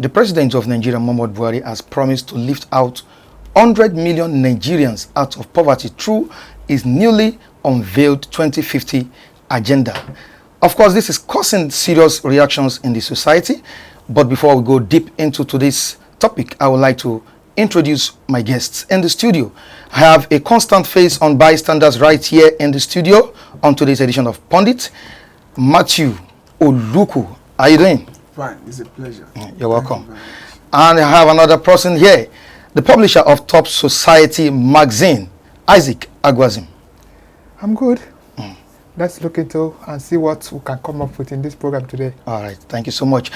The President of Nigeria, Muhammadu Buhari, has promised to lift out 100 million Nigerians out of poverty through his newly unveiled 2050 agenda. Of course, this is causing serious reactions in the society. But before we go deep into today's topic, I would like to introduce my guests in the studio. I have a constant face on bystanders right here in the studio on today's edition of Pundit, Matthew Oluku. How are you doing? Fine, it's a pleasure. You're welcome. And I have another person here, the publisher of Top Society magazine, Isaac Agwazim. I'm good. Let's look into and see what we can come up with in this program today. All right, thank you so much.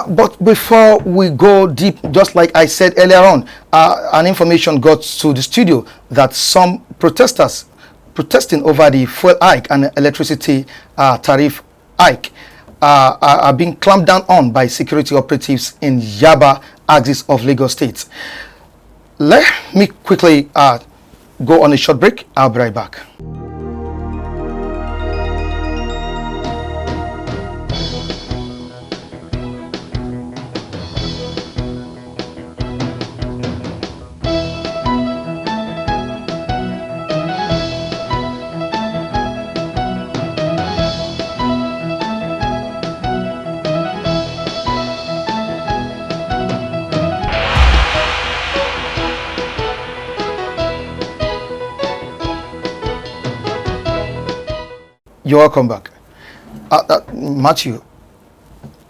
But before we go deep, just like I said earlier on, an information got to the studio that some protesters protesting over the fuel hike and electricity tariff hike are being clamped down on by security operatives in Yaba axis of Lagos State. Let me quickly go on a short break. I'll be right back. You're welcome back. Matthew,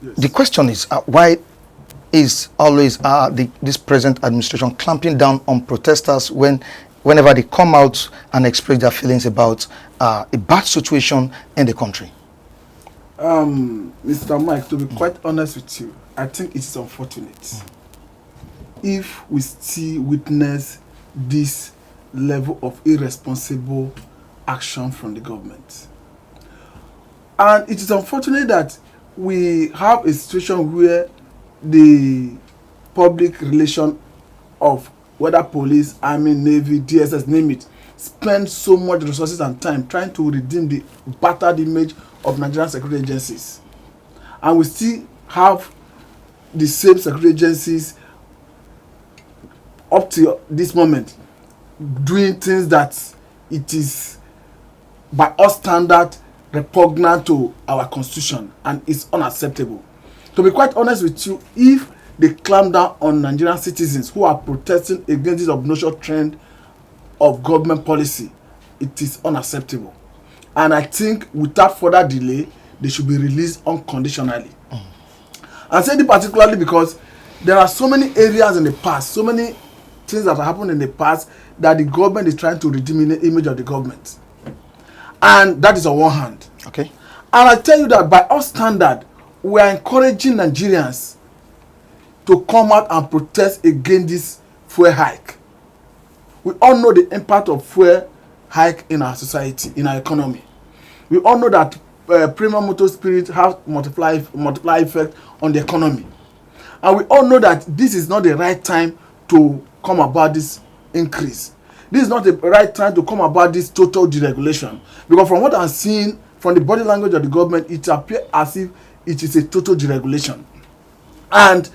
yes. The question is, why is always this present administration clamping down on protesters whenever they come out and express their feelings about a bad situation in the country? Mr. Mike, to be quite honest with you, I think it's unfortunate if we still witness this level of irresponsible action from the government. And it is unfortunate that we have a situation where the public relation of whether police, army, navy, DSS, name it, spend so much resources and time trying to redeem the battered image of Nigerian security agencies. And we still have the same security agencies up to this moment doing things that it is by our standard repugnant to our constitution and it's unacceptable. To be quite honest with you, if they clamp down on Nigerian citizens who are protesting against this obnoxious trend of government policy, it is unacceptable. And I think without further delay, they should be released unconditionally. I say this particularly because there are so many areas in the past, so many things that have happened in the past that the government is trying to redeem the image of the government. And that is on one hand. Okay. And I tell you that by our standard, we are encouraging Nigerians to come out and protest against this fuel hike. We all know the impact of fuel hike in our society, in our economy. We all know that premium motor spirit has multiply effect on the economy. And we all know that this is not the right time to come about this increase. This is not the right time to come about this total deregulation. Because from what I'm seeing from the body language of the government, it appears as if it is a total deregulation. And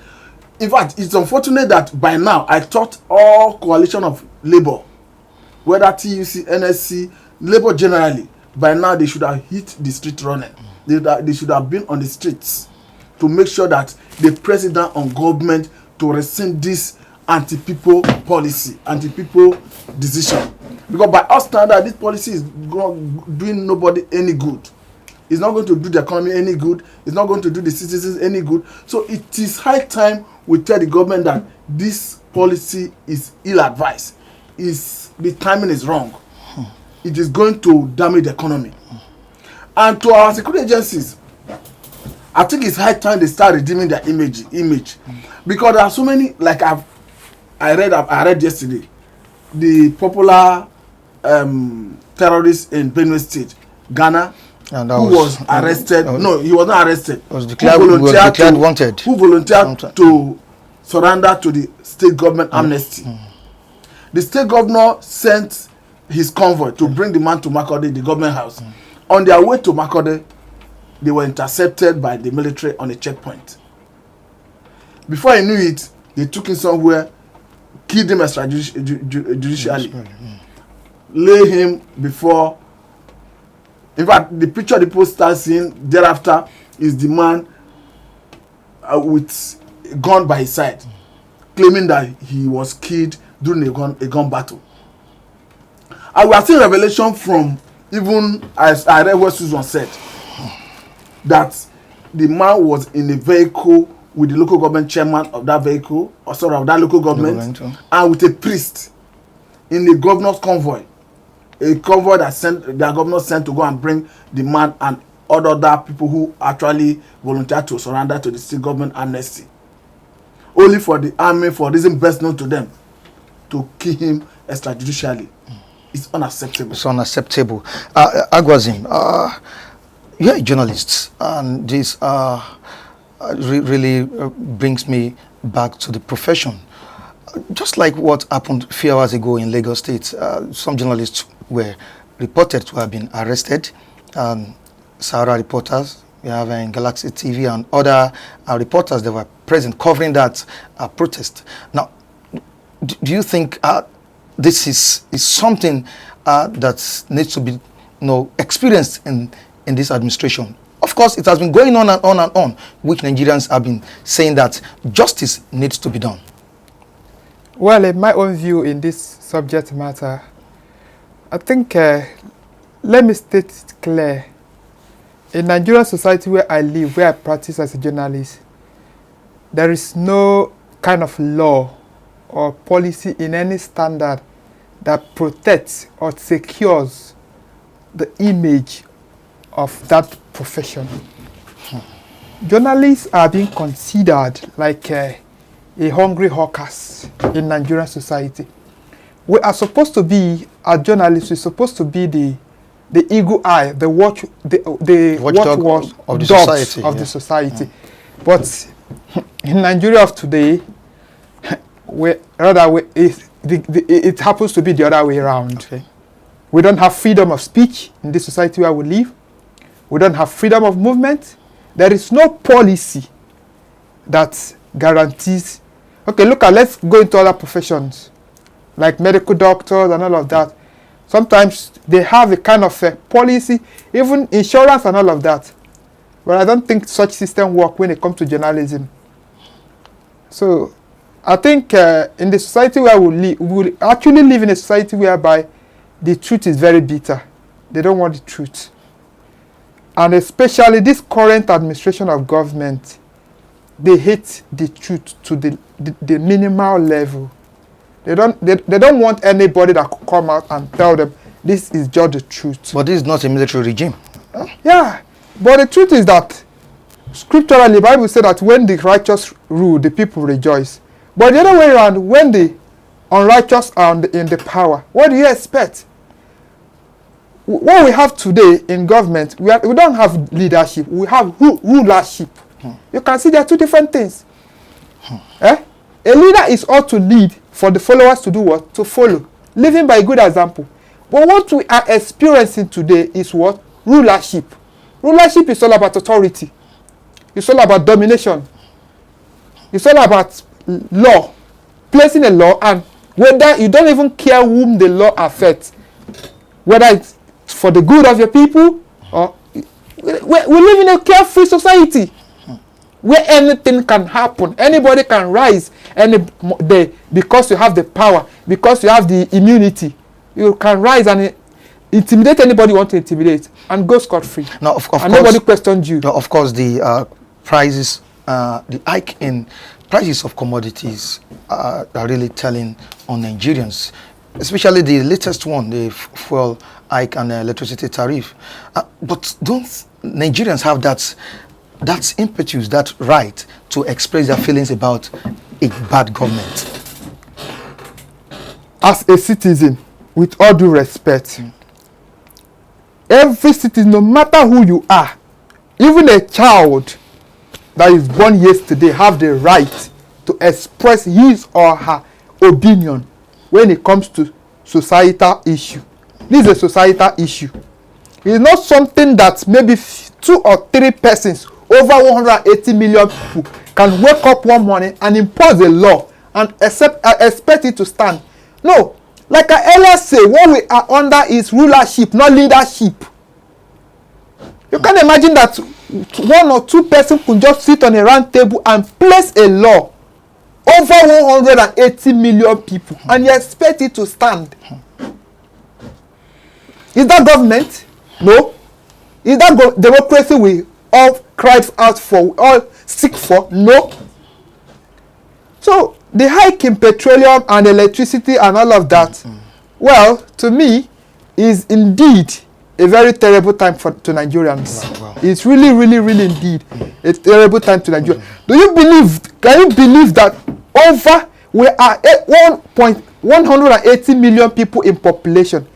in fact, it's unfortunate that by now, I thought all coalition of labor, whether TUC, NSC, labor generally, by now they should have hit the street running. They should have been on the streets to make sure that they press it down on government to rescind this anti-people policy, anti-people decision. Because by our standard, this policy is doing nobody any good. It's not going to do the economy any good. It's not going to do the citizens any good. So it is high time we tell the government that this policy is ill-advised. The timing is wrong. It is going to damage the economy. And to our security agencies, I think it's high time they start redeeming their image. Because there are so many, like I read yesterday, the popular terrorist in Benue State, Ghana, who was arrested. No, he was not arrested. Was declared wanted. Who volunteered to surrender to the state government amnesty. The state governor sent his convoy to bring the man to Makurdi, the government house. On their way to Makurdi, they were intercepted by the military on a checkpoint. Before he knew it, they took him somewhere, killed him extrajudicially, lay him before. In fact, the picture the people start seeing thereafter is the man with a gun by his side, claiming that he was killed during a gun battle. And we are seeing revelation from, even as I read what Susan said, that the man was in a vehicle with the local government chairman of that vehicle, or sorry, of that local government, and with a priest in the governor's convoy. A convoy that their governor sent to go and bring the man and other people who actually volunteered to surrender to the state government amnesty. Only for the army, for reason best known to them, to kill him extrajudicially. It's unacceptable. It's unacceptable. Agwazim, you're a journalist, and this really brings me back to the profession. Just like what happened a few hours ago in Lagos State, some journalists were reported to have been arrested. Sahara reporters, we have in Galaxy TV and other reporters that were present covering that protest. Now, do you think this is something that needs to be experienced in this administration? Of course, it has been going on and on and on, which Nigerians have been saying that justice needs to be done. Well, in my own view in this subject matter, I think, let me state it clear. In Nigerian society where I live, where I practice as a journalist, there is no kind of law or policy in any standard that protects or secures the image of that profession. Journalists are being considered like a hungry hawkers in Nigerian society. We are supposed to be, as journalists, we're supposed to be the eagle eye, the watchword of the society. The society. But in Nigeria of today, it happens to be the other way around. Okay. We don't have freedom of speech in this society where we live. We don't have freedom of movement. There is no policy that guarantees. Okay, let's go into other professions, like medical doctors and all of that. Sometimes they have a kind of a policy, even insurance and all of that. But I don't think such system work when it comes to journalism. So I think in the society where we actually live in a society whereby the truth is very bitter. They don't want the truth. And especially this current administration of government, they hate the truth to the minimal level. They don't want anybody that could come out and tell them this is just the truth. But this is not a military regime. Yeah, but the truth is that scripturally, the Bible says that when the righteous rule, the people rejoice. But the other way around, when the unrighteous are in the power, what do you expect? What we have today in government, we don't have leadership, we have rulership. You can see there are two different things. A leader is ought to lead for the followers to do what? To follow. Living by a good example. But what we are experiencing today is what? Rulership. Rulership is all about authority. It's all about domination. It's all about law. Placing a law, and whether you don't even care whom the law affects, whether it's for the good of your people, or we live in a carefree society where anything can happen. Anybody can rise any day because you have the power, because you have the immunity. You can rise and intimidate anybody you want to intimidate and go scot-free. Now, of course, nobody questions you. Now, of course, the prices, the hike in prices of commodities are really telling on Nigerians, especially the latest one, the fuel hike and electricity tariff. But don't Nigerians have that impetus, that right to express their feelings about a bad government? As a citizen, with all due respect, every citizen, no matter who you are, even a child that is born yesterday, have the right to express his or her opinion when it comes to societal issue. This is a societal issue. It's not something that maybe 2 or 3 persons, over 180 million people, can wake up one morning and impose a law and expect it to stand. No, like I earlier say, what we are under is rulership, not leadership. You can imagine that one or two persons could just sit on a round table and place a law over 180 million people, and you expect it to stand. Is that government? No. Is that democracy we all cried out for, we all seek for? No. So the hike in petroleum and electricity and all of that, well, to me, is indeed a very terrible time to Nigerians. Wow. It's really, really, really indeed a terrible time to Nigeria. Can you believe that we are at 180 million people in population?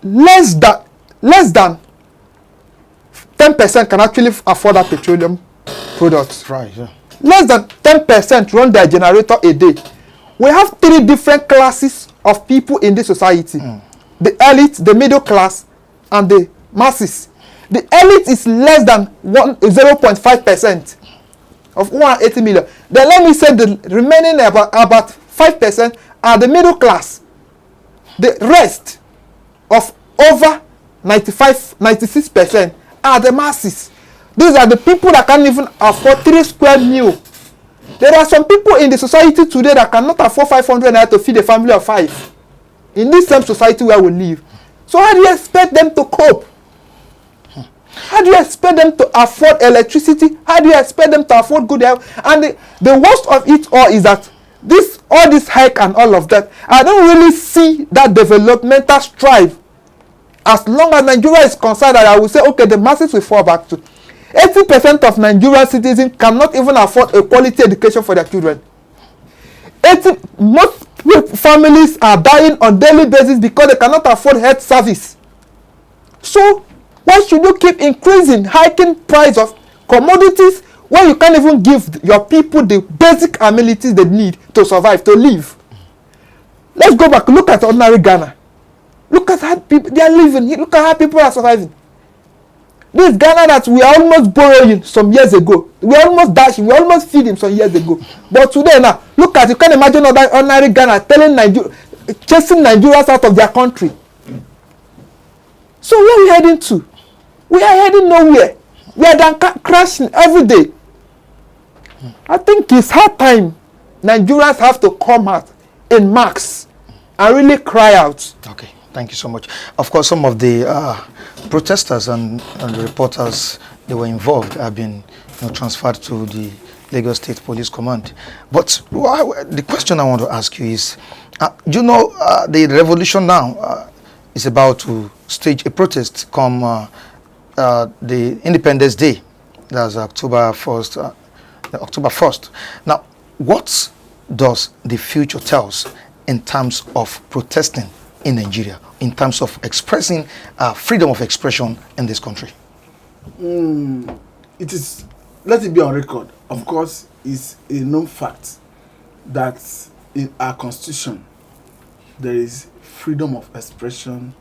Less than 10% can actually afford that petroleum products. Right, yeah. Less than 10% run their generator a day. We have 3 different classes of people in this society. The elite, the middle class, and the masses. The elite is less than 0.5% of 180 million. Then let me say the remaining about 5% are the middle class. The rest of over 96% are the masses. These are the people that can't even afford 3 square meal. There are some people in the society today that cannot afford 500 naira to feed a family of 5. In this same society where we live. So how do you expect them to cope? How do you expect them to afford electricity? How do you expect them to afford good health? And the worst of it all is that all this hike and all of that, I don't really see that developmental strive. As long as Nigeria is concerned, that I will say, okay, the masses will fall back to. 80% of Nigerian citizens cannot even afford a quality education for their children. Most families are dying on daily basis because they cannot afford health service. So why should you keep increasing, hiking price of commodities when you can't even give your people the basic amenities they need to survive, to live? Let's go back. Look at ordinary Ghana. Look at how people they are living. Look at how people are surviving. This Ghana that we are almost borrowing some years ago, we are almost dashing, we almost feeding some years ago. But today now, look at, you can imagine ordinary Ghana chasing Nigerians out of their country. So where are we heading to? We are heading nowhere. We are done crashing every day. I think it's high time Nigerians have to come out in mass and really cry out. Okay, thank you so much. Of course, some of the protesters and the reporters that were involved have been transferred to the Lagos State Police Command. But the question I want to ask you is, the revolution now is about to stage a protest come the Independence Day. That's October 1st. Now, what does the future tell us in terms of protesting in Nigeria, in terms of expressing freedom of expression in this country? It is, let it be on record, of course, it's a known fact that in our constitution there is freedom of expression,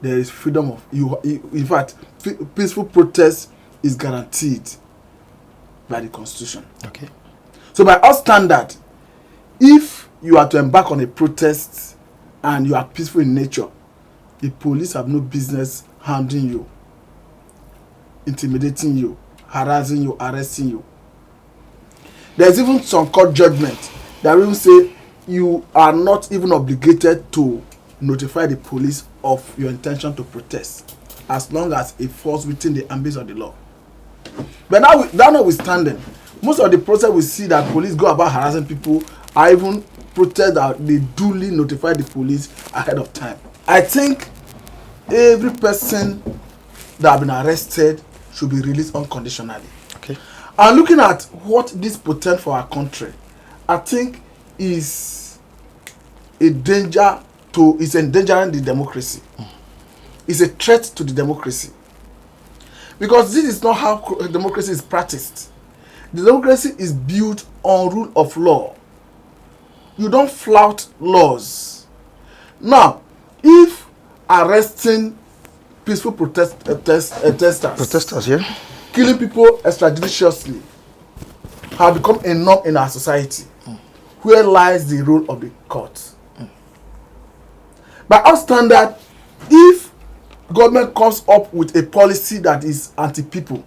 there is freedom of, in fact, peaceful protest is guaranteed by the constitution. Okay. So by our standard, if you are to embark on a protest and you are peaceful in nature, the police have no business hounding you, intimidating you, harassing you, arresting you. There's even some court judgment that will say you are not even obligated to notify the police of your intention to protest, as long as it falls within the ambit of the law. But now, that notwithstanding, most of the process we see that police go about harassing people are even protest that they duly notify the police ahead of time. I think every person that has been arrested should be released unconditionally. Okay. And looking at what this portends for our country, I think is a danger to, it's endangering the democracy. It's a threat to the democracy. Because this is not how democracy is practiced. The democracy is built on rule of law. You don't flout laws. Now, if arresting peaceful protesters, yeah, killing people extrajudiciously, have become a norm in our society. Where lies the role of the courts? By our standard, if government comes up with a policy that is anti-people,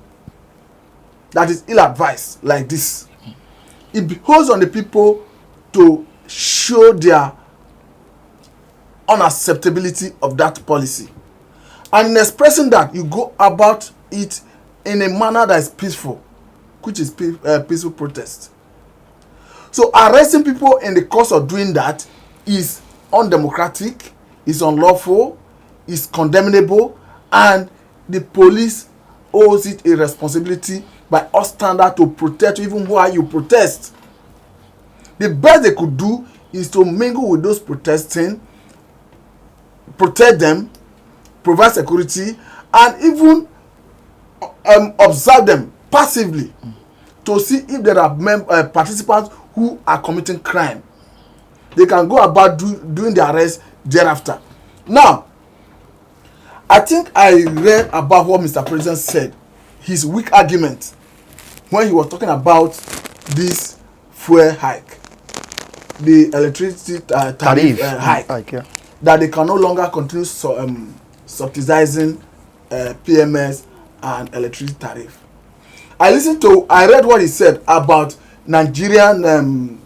that is ill-advised like this, it behoves on the people to show their unacceptability of that policy. And in expressing that, you go about it in a manner that is peaceful, which is peaceful protest. So arresting people in the course of doing that is undemocratic, is unlawful, is condemnable, and the police owes it a responsibility by us standard to protect even while you protest. The best they could do is to mingle with those protesting, protect them, provide security, and even observe them passively to see if there are participants who are committing crime. They can go about doing the arrest thereafter. Now, I think I read about what Mr. President said, his weak argument, when he was talking about this fuel hike, the electricity tariff hike, yeah. That they can no longer continue subsidizing PMS and electricity tariff. I read what he said about Nigerian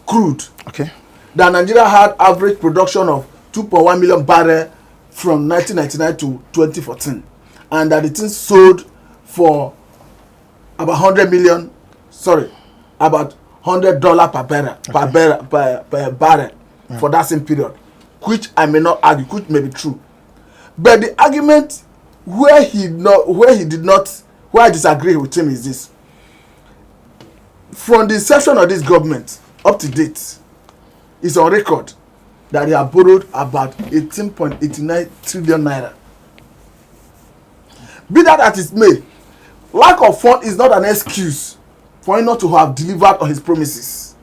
crude. Okay. That Nigeria had average production of 2.1 million barrels from 1999 to 2014, and that the thing sold for about $100 per barrel, okay, per barrel, yeah, for that same period, which I may not argue, which may be true. But the argument where I disagree with him is this: from the inception of this government up to date, is on record that they have borrowed about 18.89 trillion naira. Be that as it may, lack of funds is not an excuse for him not to have delivered on his promises.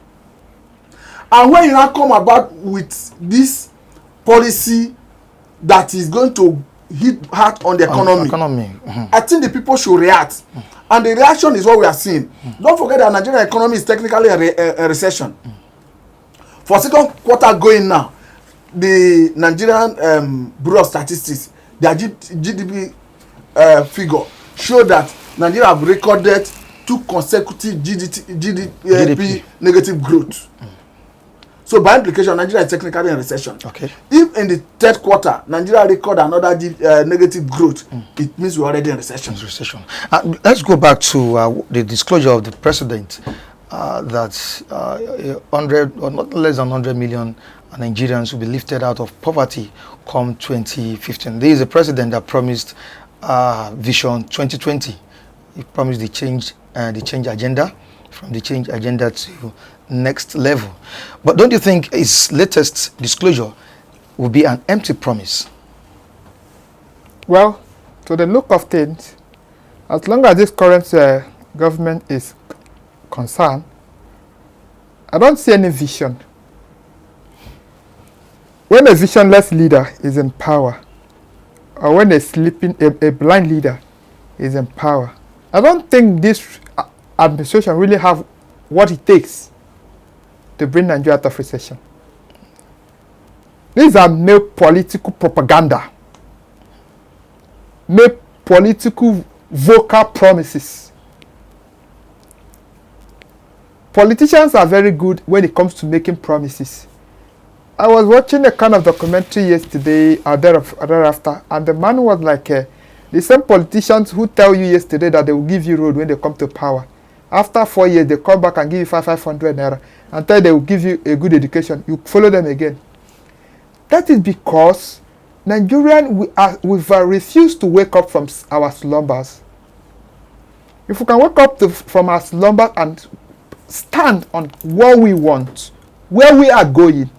And when you now come about with this policy that is going to hit hard on the economy, Mm-hmm. I think the people should react. And the reaction is what we are seeing. Don't forget that Nigerian economy is technically a recession. For second quarter going now, the Nigerian Bureau of Statistics, their GDP figure show that Nigeria have recorded 2 consecutive GDP negative growth. So by implication, Nigeria is technically in recession. Okay. If in the 3rd quarter, Nigeria record another negative growth, it means we're already in recession. Let's go back to the disclosure of the president that 100 or not less than 100 million Nigerians will be lifted out of poverty come 2015. This is a president that promised Vision 2020. He promised the change agenda, from the change agenda to next level. But don't you think his latest disclosure will be an empty promise? Well, to the look of things, as long as this current government is concerned, I don't see any vision. When a visionless leader is in power, or when a blind leader is in power, I don't think this administration really have what it takes to bring Nigeria out of recession. These are mere political propaganda, mere political vocal promises. Politicians are very good when it comes to making promises. I was watching a kind of documentary yesterday or thereafter, and the man was like, the same politicians who tell you yesterday that they will give you road when they come to power. After 4 years, they come back and give you 500 naira and tell they will give you a good education. You follow them again. That is because Nigerians, we've refused to wake up from our slumbers. If we can wake up from our slumbers and stand on what we want, where we are going,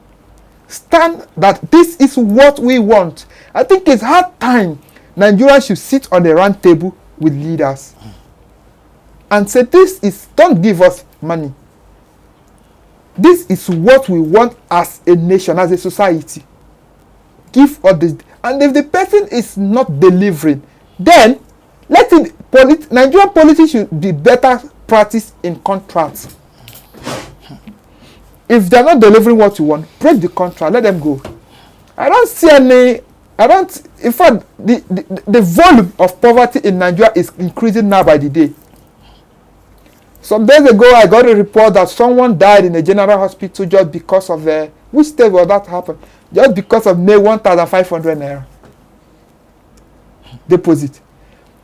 stand that this is what we want, I think it's hard time Nigerians should sit on the round table with leaders and say, don't give us money. This is what we want as a nation, as a society. Give us this. And if the person is not delivering, then Nigerian politics should be better practice in contracts. If they're not delivering what you want, break the contract, let them go. I don't see any, in fact, the volume of poverty in Nigeria is increasing now by the day. Some days ago, I got a report that someone died in a general hospital just because of which state will that happen? Just because of 1,500 naira deposit.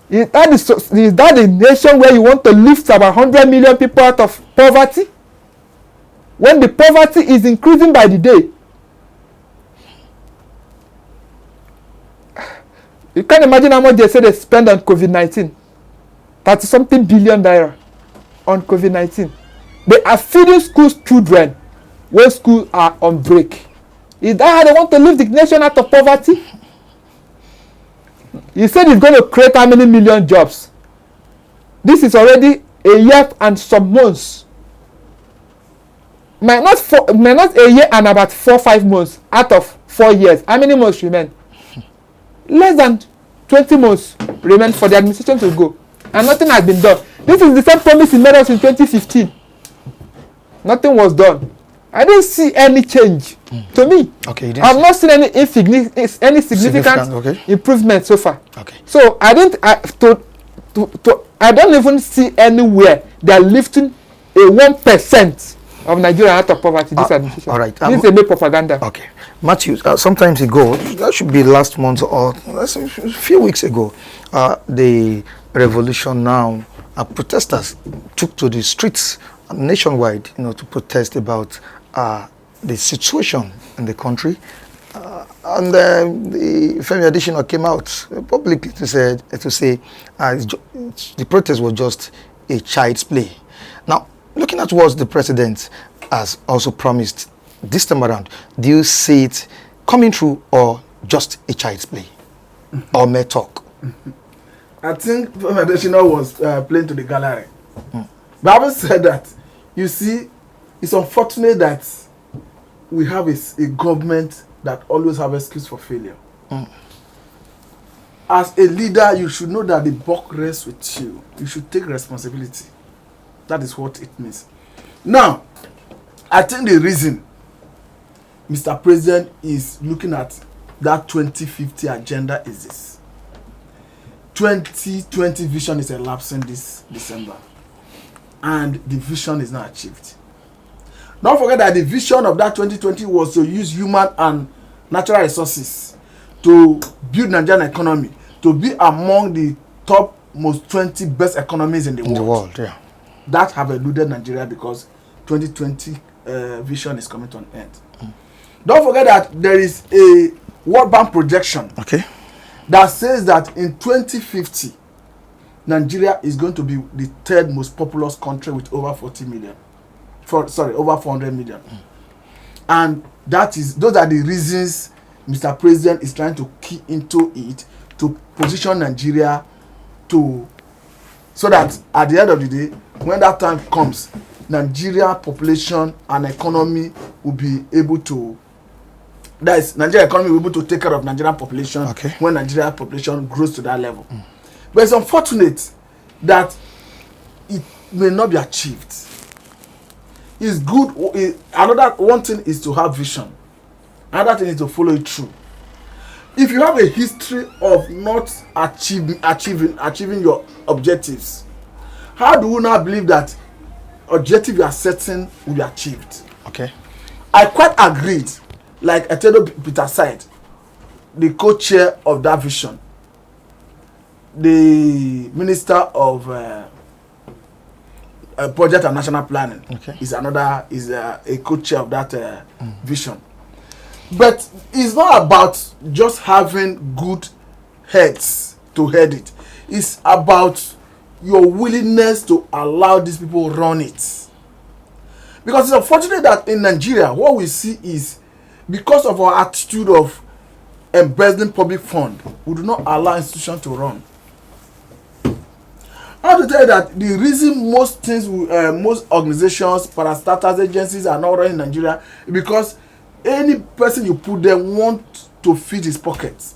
Is that the nation where you want to lift about 100 million people out of poverty? When the poverty is increasing by the day. You can't imagine how much they say they spend on COVID-19. 30-something billion naira on COVID-19. They are feeding schools children when schools are on break. Is that how they want to lift the nation out of poverty? He said he's going to create how many million jobs? This is already a year and some months. Minus a year and about 4-5 months out of 4 years. How many months remain? Less than 20 months remain for the administration to go. And nothing has been done. This is the same promise he made us in 2015. Nothing was done. I didn't see any change to me. Okay, I've not seen any significant improvement so far. Okay. So I don't even see anywhere they are lifting a 1% of Nigeria out of poverty. This administration. All right. This is a big propaganda. Okay, Matthew. Sometimes ago, that should be last month or a few weeks ago, the revolution now, protesters took to the streets nationwide, to protest about the situation in the country, and the Femi Adesina came out publicly to say the protest was just a child's play. Now, looking at what the president has also promised this time around, do you see it coming through or just a child's play or mere talk? I think Femi Adesina was playing to the gallery. But having said that, you see, it's unfortunate that we have a government that always have excuse for failure. As a leader, you should know that the buck rests with you. You should take responsibility. That is what it means. Now, I think the reason Mr. President is looking at that 2050 agenda is this. 2020 vision is elapsing this December. And the vision is not achieved. Don't forget that the vision of that 2020 was to use human and natural resources to build Nigerian economy, to be among the top most 20 best economies in the world. Yeah. That have eluded Nigeria because 2020 vision is coming to an end. Don't forget that there is a World Bank projection that says that in 2050, Nigeria is going to be the third most populous country with over 400 million. And those are the reasons Mr. President is trying to key into it to position Nigeria so that at the end of the day, when that time comes, Nigeria population and economy will be able to, Nigeria economy will be able to take care of Nigerian population when Nigeria population grows to that level. But it's unfortunate that it may not be achieved. It's good. Another one thing is to have vision. Another thing is to follow it through. If you have a history of not achieving your objectives, how do you now believe that objective you are setting will be achieved? Okay. I quite agreed, like Etedo Peter said, the co-chair of that vision, the Minister of Project and National Planning is a co-chair of that vision. But it's not about just having good heads to head it. It's about your willingness to allow these people run it. Because it's unfortunate that in Nigeria, what we see is because of our attitude of embezzling public fund, we do not allow institutions to run. I have to tell you that the reason most things, most organizations, parastatals, agencies are not running in Nigeria is because any person you put there want to feed his pockets.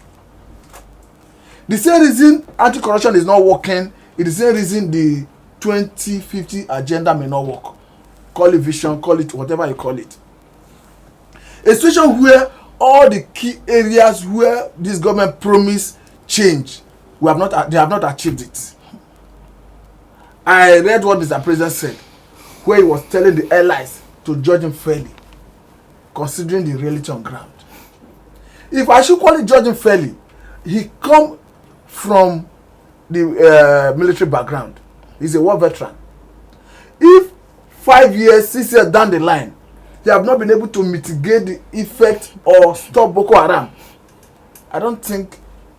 The same reason anti-corruption is not working is the same reason the 2050 agenda may not work. Call it vision, call it whatever you call it. A situation where all the key areas where this government promised change, they have not achieved it. I read what Mr. President said, where he was telling the allies to judge him fairly, considering the reality on ground. If I should call it judge him fairly, he come from the military background. He's a war veteran. If 5 years, 6 years down the line, they have not been able to mitigate the effect or stop Boko Haram, I don't think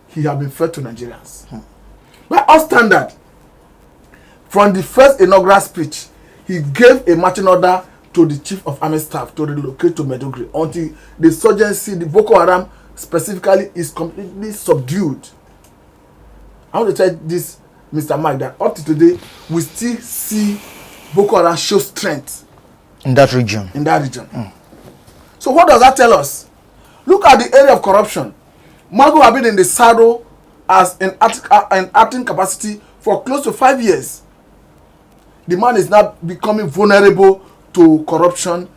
he has been fair to Nigerians. By our standard, from the first inaugural speech, he gave a marching order to the chief of army staff to relocate to Maiduguri until the insurgency, the Boko Haram specifically, is completely subdued. I want to tell this, Mr. Mike, that up to today, we still see Boko Haram show strength in that region. So what does that tell us? Look at the area of corruption. Magu have been in the saddle as an acting capacity for close to 5 years. The man is now becoming vulnerable to corruption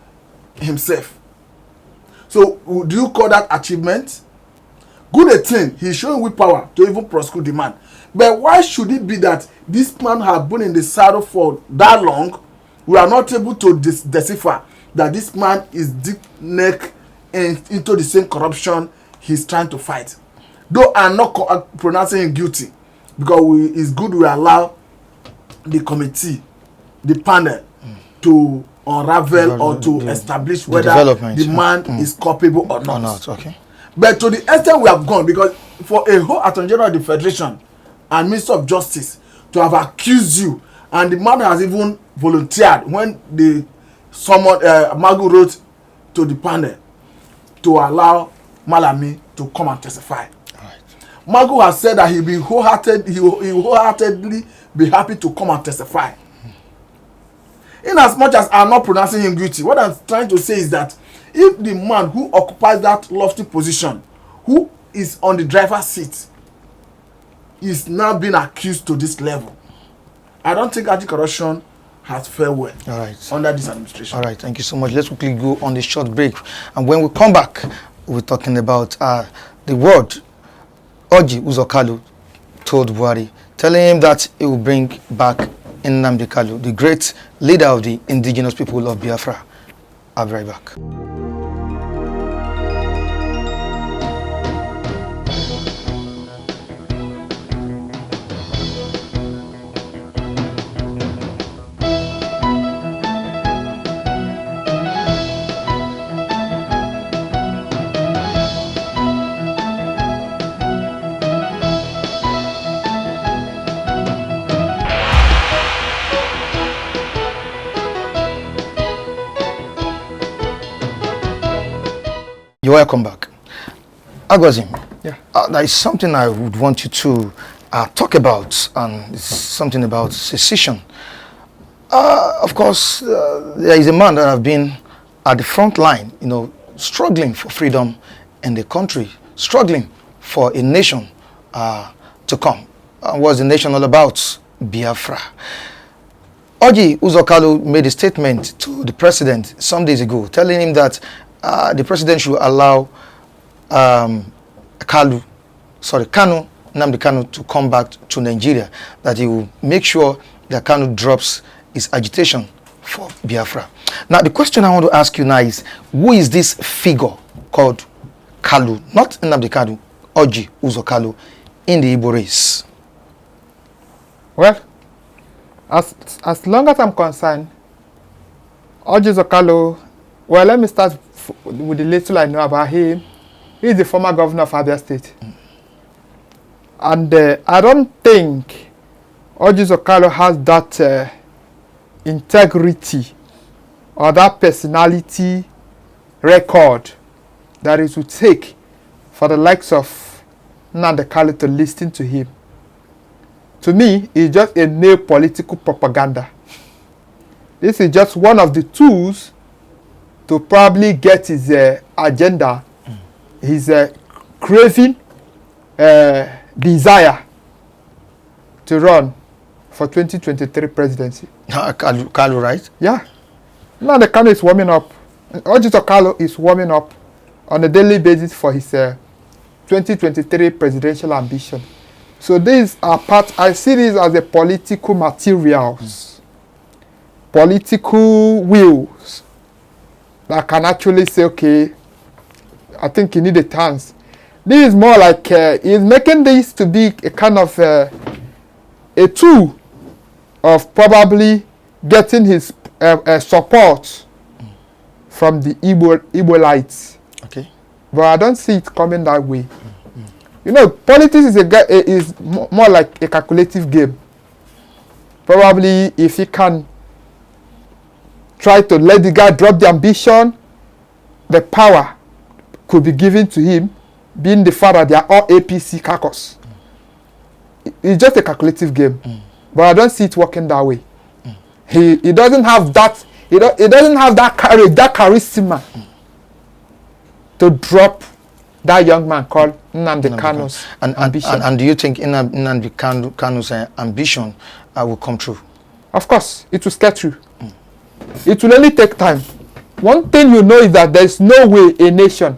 himself. So do you call that achievement? Good a thing, he's showing willpower to even prosecute the man. But why should it be that this man has been in the saddle for that long? We are not able to decipher that this man is deep neck into the same corruption he's trying to fight. Though I'm not pronouncing him guilty, because it's good we allow the committee, the panel, to unravel or to establish whether the man is culpable or not. Okay. But to the extent we have gone, because for a whole Attorney General of the Federation and Minister of Justice to have accused you, and the man has even volunteered when the Magu wrote to the panel to allow Malami to come and testify. Right. Magu has said that he will wholeheartedly be happy to come and testify. In as much as I'm not pronouncing him guilty, what I'm trying to say is that if the man who occupies that lofty position, who is on the driver's seat, is now being accused to this level, I don't think anti-corruption has fared well under this administration. All right, thank you so much. Let's quickly go on this short break. And when we come back, we're talking about the word Orji Uzokalu told Buhari, telling him that he will bring back Nnamdi Kanu, the great leader of the indigenous people of Biafra. I'll be right back. You're welcome back. Agwazim, there is something I would want you to talk about, and it's something about secession. Of course, there is a man that has been at the front line, struggling for freedom in the country, struggling for a nation to come. What's the nation all about? Biafra. Orji Uzokalu made a statement to the president some days ago, telling him that the president should allow Nnamdi Kanu to come back to Nigeria, that he will make sure that Kanu drops his agitation for Biafra. Now, the question I want to ask you now is, who is this figure called Kalu, not Nnamdi Kanu, Orji Uzokalu, in the Igbo race? Well, as long as I'm concerned, Orji Uzokalu, well, let me start with the little I know about him. He's the former governor of Abia State. And I don't think Orji Uzokalu has that integrity or that personality record that it would take for the likes of Nnamdi Kanu to listen to him. To me, it's just a new political propaganda. This is just one of the tools to probably get his agenda, his craving desire to run for 2023 presidency. Kalu, right? Yeah. Now the Kanu is warming up. Ojito Kalu is warming up on a daily basis for his 2023 presidential ambition. So these are I see this as a political materials, political wheels that can actually say, okay, I think you need a chance. This is more like he's making this to be a kind of a tool of probably getting his support from the Igbolites. Okay. But I don't see it coming that way. You know, politics is more like a calculative game. Probably if he can try to let the guy drop the ambition, the power could be given to him, being the fact that they are all APC caucus. It's just a calculative game. But I don't see it working that way. He doesn't have that. He doesn't have that courage, that charisma to drop that young man called Nnamdi Kanu's ambition. And do you think Nnamdi Kanu's ambition will come true? Of course, it will get through. It will only take time. One thing you know is that there is no way a nation.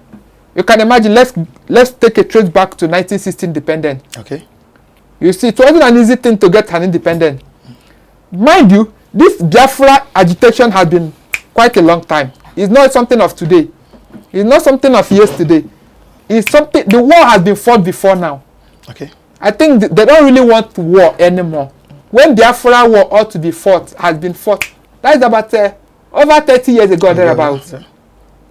You can imagine. Let's take a trace back to 1960 independence. Okay. You see, it wasn't an easy thing to get an independence. Mind you, this Biafra agitation has been quite a long time. It's not something of today. It's not something of yesterday. It's something. The war has been fought before now. Okay. I think they don't really want war anymore. When Biafra war ought to be fought, has been fought. That is about over 30 years ago, thereabouts.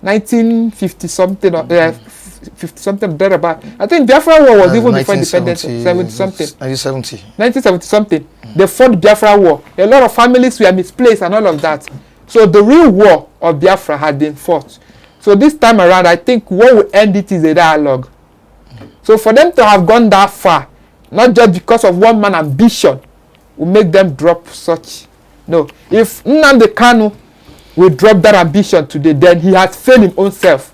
1950 something or 50 something thereabout. I think Biafra war was even before independence. 70 something. 1970. 1970 something. They fought Biafra war. A lot of families were misplaced and all of that. So the real war of Biafra had been fought. So this time around, I think what will end it is a dialogue. So for them to have gone that far, not just because of one man ambition, will make them drop such. No. If Nnamdi Kanu will drop that ambition today, then he has failed his own self.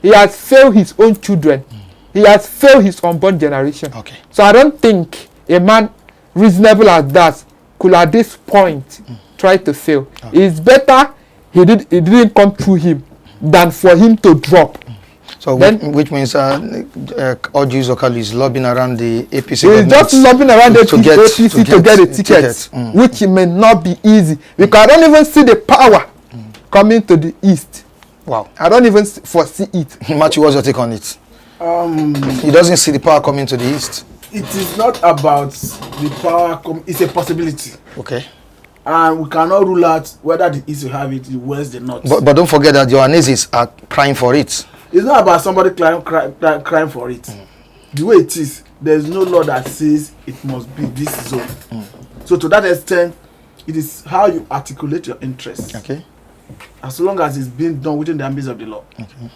He has failed his own children. He has failed his unborn generation. Okay. So I don't think a man reasonable as that could at this point try to fail. Okay. It's better it didn't come through him than for him to drop. So then, which means Orji Zokalu is lobbying around the APC. He's just lobbying around the APC to get a ticket, which may not be easy. Because I don't even see the power coming to the east. Wow. I don't even foresee it. Matthew, what's your take on it? He doesn't see the power coming to the east. It is not about the power. It's a possibility. Okay. And we cannot rule out whether the east will have it, the west, the north. But don't forget that your Anazis are crying for it. It's not about somebody crying for it. The way it is, there is no law that says it must be this zone. So to that extent, it is how you articulate your interests. Okay. As long as it's being done within the ambits of the law. Okay.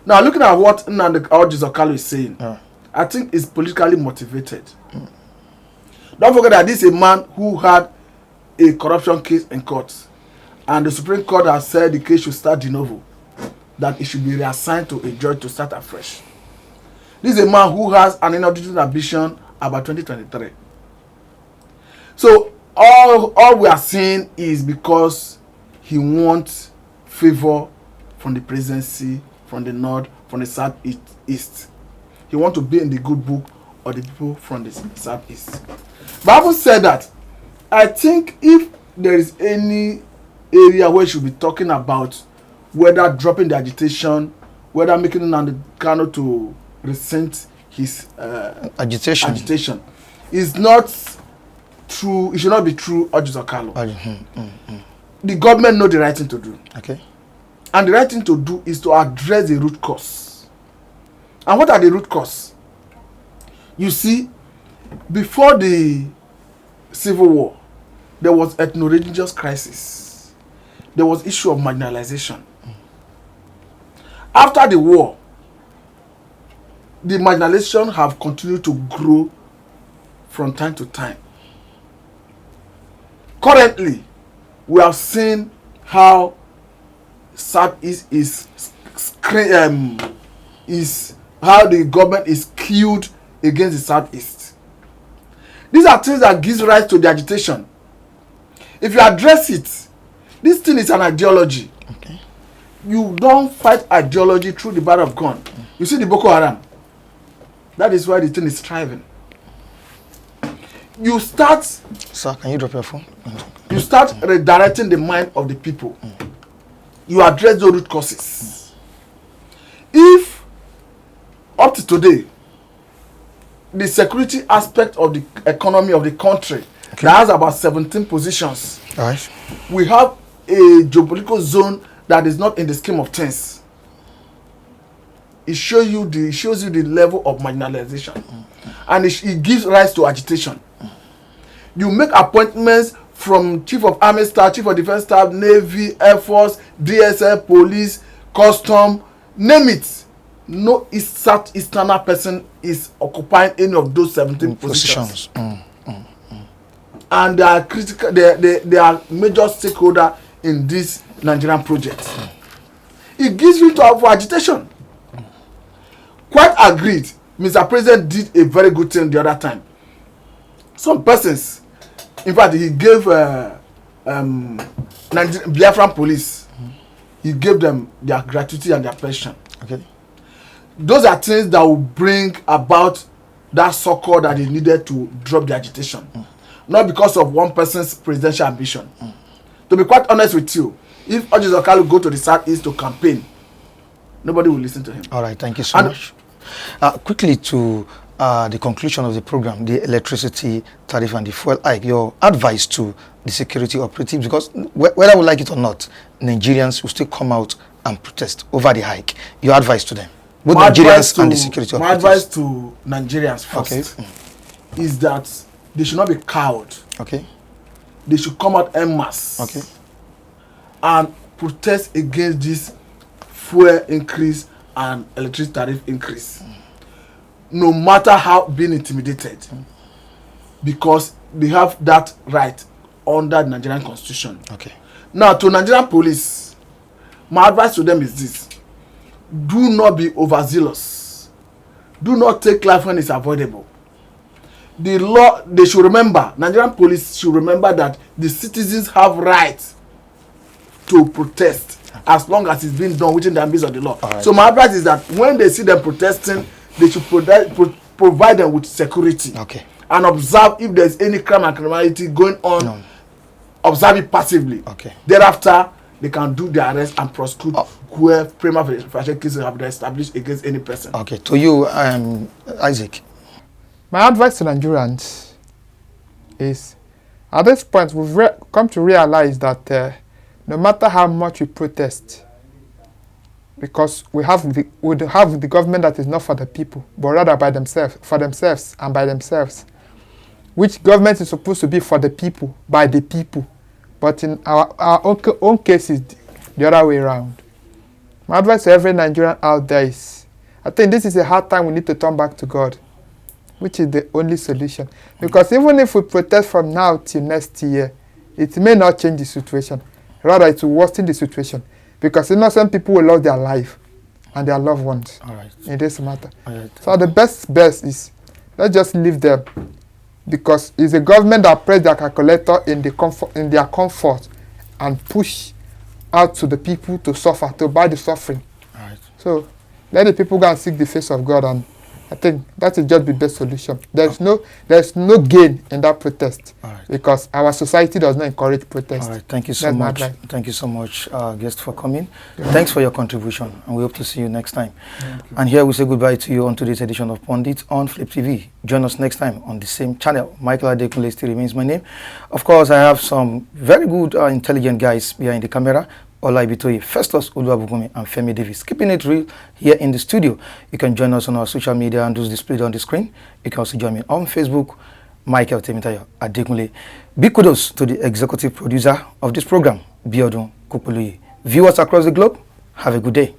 Now, looking at what Nnamdi Zokalu is saying, I think it's politically motivated. Don't forget that this is a man who had a corruption case in court. And the Supreme Court has said the case should start de novo. That it should be reassigned to a judge to start afresh. This is a man who has an inaudible ambition about 2023. So all we are seeing is because he wants favor from the presidency, from the north, from the southeast. He wants to be in the good book of the people from the southeast. But having said that, I think if there is any area where we should be talking about whether dropping the agitation, whether making Nnamdi Kanu to resent his agitation is not true. It should not be true. Orji Zokalu. The government know the right thing to do. Okay. And the right thing to do is to address the root cause. And what are the root cause? You see, before the Civil War, there was ethno-religious crisis. There was issue of marginalization. After the war, the marginalization have continued to grow from time to time. Currently, we have seen how Southeast is how the government is skewed against the Southeast. These are things that gives rise to the agitation. If you address it, this thing is an ideology. Okay. You don't fight ideology through the barrel of gun. You see the Boko Haram. That is why the thing is thriving. You start. Sir, can you drop your phone? You start redirecting the mind of the people. You address the root causes. If up to today, the security aspect of the economy of the country that has about 17 positions, Right. we have a geopolitical zone that is not in the scheme of things. It shows you the level of marginalization, and it gives rise to agitation. You make appointments from Chief of Army Staff, Chief of Defence Staff, Navy, Air Force, DSL, Police, Custom, name it. No Southeasterner person is occupying any of those 17 positions. And they are critical. They are major stakeholder in this Nigerian project. It gives you for agitation. Quite agreed. Mr. President did a very good thing the other time. Some persons, in fact, he gave Biafran police, he gave them their gratuity and their pension. Okay. Those are things that will bring about that succor that is needed to drop the agitation. Not because of one person's presidential ambition. To be quite honest with you, if Ojis Okalu go to the southeast to campaign, nobody will listen to him. All right, thank you so much. Quickly to the conclusion of the program, the electricity tariff and the fuel hike, your advice to the security operatives, because whether we like it or not, Nigerians will still come out and protest over the hike. Your advice to them, both Nigerians and the security operatives. My advice to Nigerians first is that they should not be cowed. Okay. They should come out en masse. Okay. And protest against this fuel increase and electricity tariff increase. No matter how being intimidated. Because they have that right under the Nigerian constitution. Okay. Now, to Nigerian police, my advice to them is this: do not be overzealous. Do not take life when it's avoidable. The law, they should remember, Nigerian police should remember that the citizens have rights to protest as long as it's being done within the ambits of the law. Right. So my advice is that when they see them protesting, they should provide them with security. Okay. And observe if there's any crime and criminality going on. No. Observe it passively. Okay. Thereafter, they can do the arrest and prosecute where prima facie cases have been established against any person. Okay. To you, Isaac. My advice to Nigerians is, at this point, we've come to realize that no matter how much we protest, because we have the government that is not for the people, but rather by themselves, for themselves and by themselves, which government is supposed to be for the people, by the people, but in our own case is the other way around. My advice to every Nigerian out there is, I think this is a hard time we need to turn back to God, which is the only solution. Because even if we protest from now till next year, it may not change the situation. Rather, it will worsen the situation. Because innocent people will lose their life and their loved ones. All right. In this matter. All right. So the best is, let's just leave them. Because it's a government that press their calculator in their comfort and push out to the people to suffer, to buy the suffering. All right. So let the people go and seek the face of God, and I think that is just the best solution. There's no gain in that protest. All right. Because our society does not encourage protest. All right. Thank you so That's my much. advice. Thank you so much, guest, for coming. Thanks for your contribution, and we hope to see you next time. And here we say goodbye to you on today's edition of Pundit on Flip TV. Join us next time on the same channel. Michael Adekunle still remains my name. Of course, I have some very good, intelligent guys behind the camera. Olaibitoye, Festus Oluwabukumi, and Femi Davis. Keeping it real here in the studio. You can join us on our social media and those displayed on the screen. You can also join me on Facebook, Michael Temitayo Adekunle. Big kudos to the executive producer of this program, Biodun Kukuluyi. Viewers across the globe, have a good day.